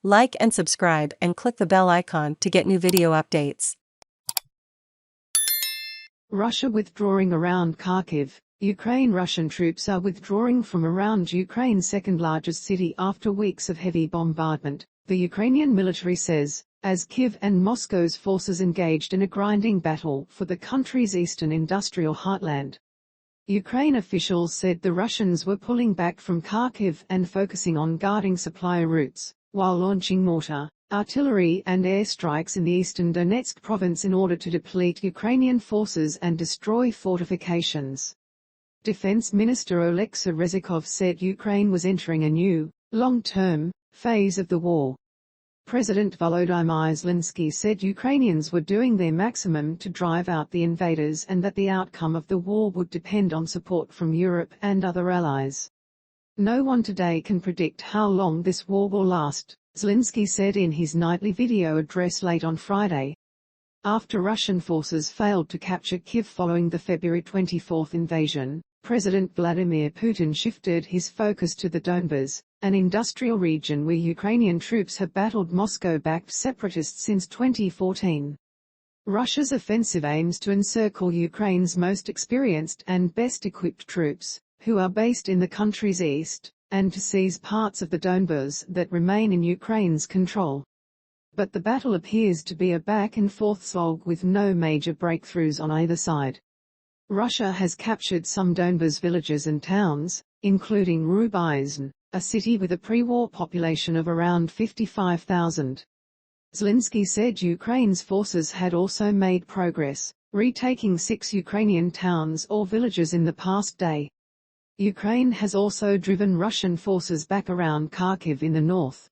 Like and subscribe and click the bell icon to get new video updates. Russia withdrawing around Kharkiv. Ukraine. Russian troops are withdrawing from around Ukraine's second-largest city after weeks of heavy bombardment, the Ukrainian military says, as Kyiv and Moscow's forces engaged in a grinding battle for the country's eastern industrial heartland. Ukraine officials said the Russians were pulling back from Kharkiv and focusing on guarding supply routes, while launching mortar, artillery and airstrikes in the eastern Donetsk province in order to deplete Ukrainian forces and destroy fortifications. Defense Minister Oleksiy Reznikov said Ukraine was entering a new, long-term, phase of the war. President Volodymyr Zelensky said Ukrainians were doing their maximum to drive out the invaders and that the outcome of the war would depend on support from Europe and other allies. No one today can predict how long this war will last, Zelensky said in his nightly video address late on Friday. After Russian forces failed to capture Kyiv following the February 24 invasion, President Vladimir Putin shifted his focus to the Donbas, an industrial region where Ukrainian troops have battled Moscow-backed separatists since 2014. Russia's offensive aims to encircle Ukraine's most experienced and best-equipped troops, who are based in the country's east, and to seize parts of the Donbas that remain in Ukraine's control. But the battle appears to be a back-and-forth slog with no major breakthroughs on either side. Russia has captured some Donbas villages and towns, including Rubyazn, a city with a pre-war population of around 55,000. Zelensky said Ukraine's forces had also made progress, retaking 6 Ukrainian towns or villages in the past day. Ukraine has also driven Russian forces back around Kharkiv in the north.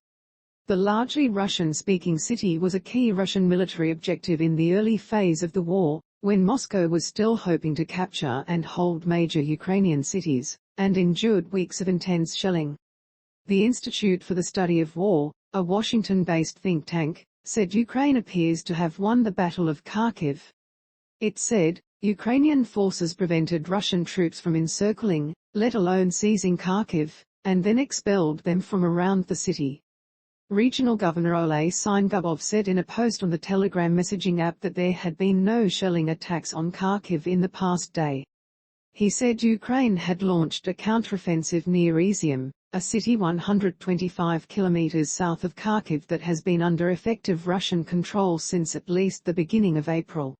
The largely Russian-speaking city was a key Russian military objective in the early phase of the war, when Moscow was still hoping to capture and hold major Ukrainian cities, and endured weeks of intense shelling. The Institute for the Study of War, a Washington-based think tank, said Ukraine appears to have won the Battle of Kharkiv. It said, Ukrainian forces prevented Russian troops from encircling, let alone seizing Kharkiv, and then expelled them from around the city. Regional Governor Oleksiy Reznikov said in a post on the Telegram messaging app that there had been no shelling attacks on Kharkiv in the past day. He said Ukraine had launched a counteroffensive near Izium, a city 125 kilometers south of Kharkiv that has been under effective Russian control since at least the beginning of April.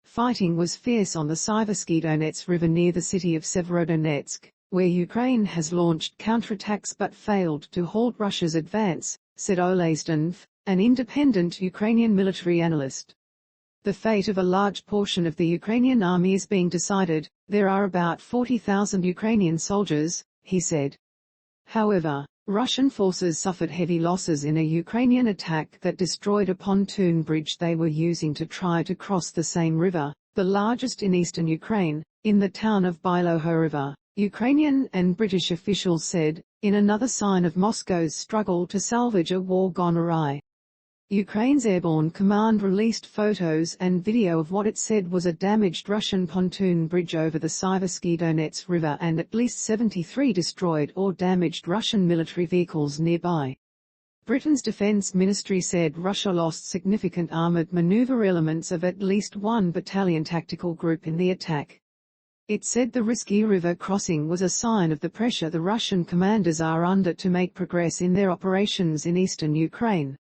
Fighting was fierce on the Siversky Donets River near the city of Severodonetsk, where Ukraine has launched counterattacks but failed to halt Russia's advance, said Oleksiy, an independent Ukrainian military analyst. The fate of a large portion of the Ukrainian army is being decided. There are about 40,000 Ukrainian soldiers, he said. However, Russian forces suffered heavy losses in a Ukrainian attack that destroyed a pontoon bridge they were using to try to cross the same river, the largest in eastern Ukraine, in the town of Byloho River, Ukrainian and British officials said, in another sign of Moscow's struggle to salvage a war gone awry. Ukraine's Airborne Command released photos and video of what it said was a damaged Russian pontoon bridge over the Siversky Donets River and at least 73 destroyed or damaged Russian military vehicles nearby. Britain's Defense Ministry said Russia lost significant armored maneuver elements of at least one battalion tactical group in the attack. It said the risky river crossing was a sign of the pressure the Russian commanders are under to make progress in their operations in eastern Ukraine.